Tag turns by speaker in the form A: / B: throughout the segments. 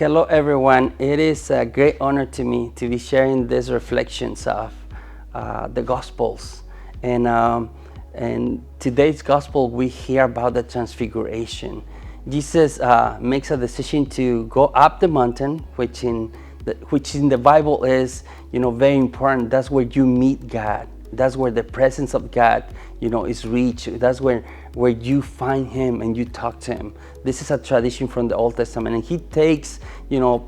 A: Hello, everyone. It is a great honor to me to be sharing these reflections of the Gospels. And today's Gospel, we hear about the Transfiguration. Jesus makes a decision to go up the mountain, which in the Bible is, very important. That's where you meet God. That's where the presence of God, is reached. That's where you find Him and you talk to Him. This is a tradition from the Old Testament. And He takes,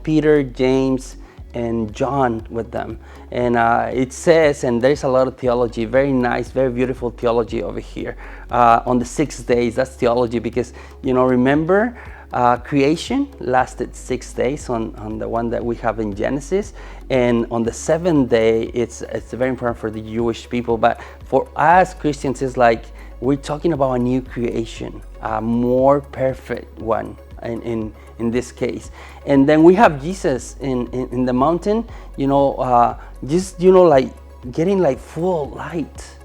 A: Peter, James, and John with them. And it says, and there's a lot of theology, very nice, very beautiful theology over here. On the 6 days, that's theology because, remember, creation lasted 6 days on the one that we have in Genesis, and on the 7th day it's very important for the Jewish people, but for us Christians it's like we're talking about a new creation, a more perfect one in this case. And then we have Jesus in the mountain, like getting like full light,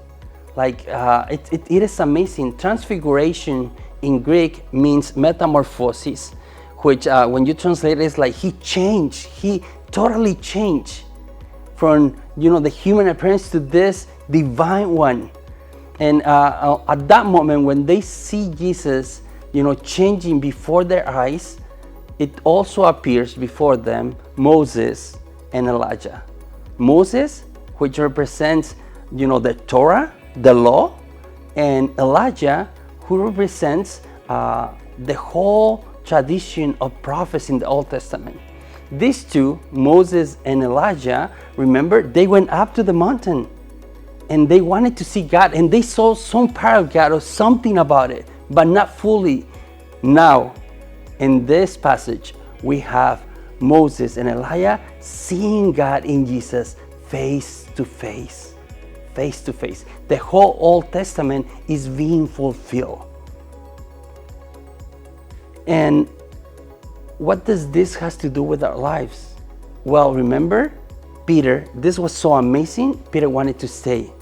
A: like it is amazing. Transfiguration in Greek means metamorphosis, which when you translate it, it's like he totally changed from the human appearance to this divine one. And at that moment when they see Jesus changing before their eyes, it also appears before them Moses and Elijah. Moses, which represents the Torah, the law, and Elijah, who represents the whole tradition of prophets in the Old Testament. These two, Moses and Elijah, remember, they went up to the mountain and they wanted to see God, and they saw some part of God or something about it, but not fully. Now, in this passage, we have Moses and Elijah seeing God in Jesus face to face. Face to face. The whole Old Testament is being fulfilled. And what does this has to do with our lives? Well, remember, Peter, this was so amazing, Peter wanted to stay.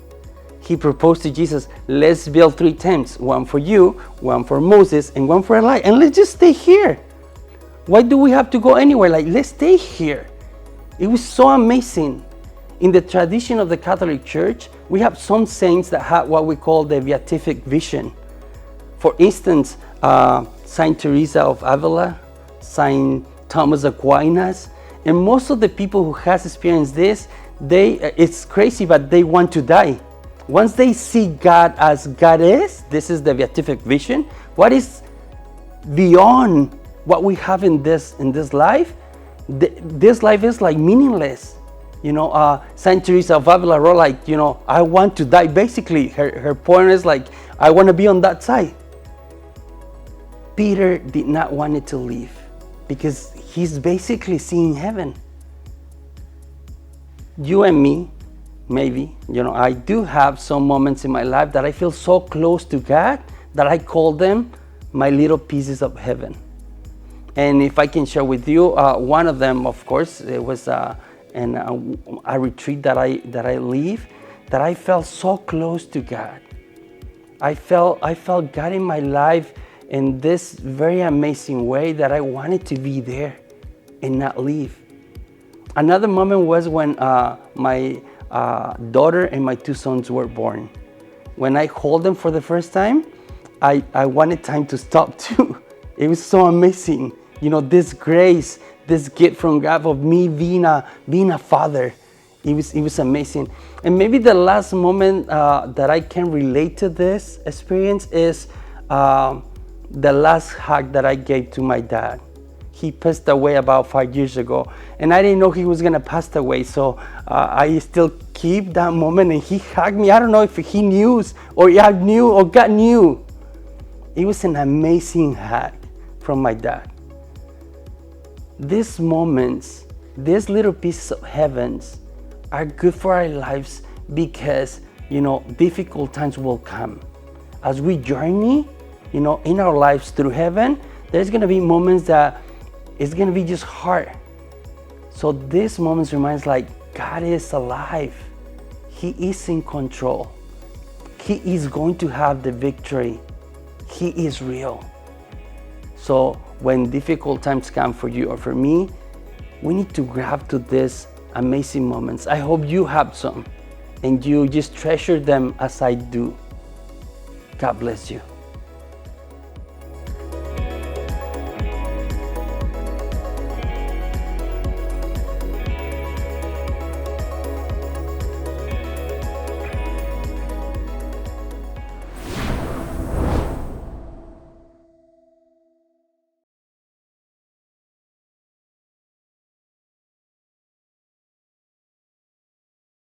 A: He proposed to Jesus, let's build 3 tents, one for you, one for Moses, and one for Elijah, and let's just stay here. Why do we have to go anywhere? Let's stay here. It was so amazing. In the tradition of the Catholic Church, we have some saints that have what we call the beatific vision. For instance, Saint Teresa of Avila, Saint Thomas Aquinas, and most of the people who has experienced this, it's crazy, but they want to die. Once they see God as God is, this is the beatific vision, what is beyond what we have in this life, this life is like meaningless. Saint Teresa of Avila wrote I want to die. Basically, her point is I want to be on that side. Peter did not want it to leave because he's basically seeing heaven. You and me, maybe, I do have some moments in my life that I feel so close to God that I call them my little pieces of heaven. And if I can share with you, one of them, of course, it was a retreat that I leave, that I felt so close to God. I felt God in my life in this very amazing way that I wanted to be there and not leave. Another moment was when my daughter and my 2 sons were born. When I hold them for the first time, I wanted time to stop too. It was so amazing. This grace, this gift from God of me being a father. It was amazing. And maybe the last moment that I can relate to this experience is the last hug that I gave to my dad. He passed away about 5 years ago, and I didn't know he was gonna pass away, so I still keep that moment, and he hugged me. I don't know if he knew or God knew. It was an amazing hug from my dad. These moments, these little pieces of heavens are good for our lives because, difficult times will come. As we journey, in our lives through heaven, there's going to be moments that it's going to be just hard. So these moments reminds God is alive. He is in control. He is going to have the victory. He is real. So when difficult times come for you or for me, we need to grab to these amazing moments. I hope you have some and you just treasure them as I do. God bless you.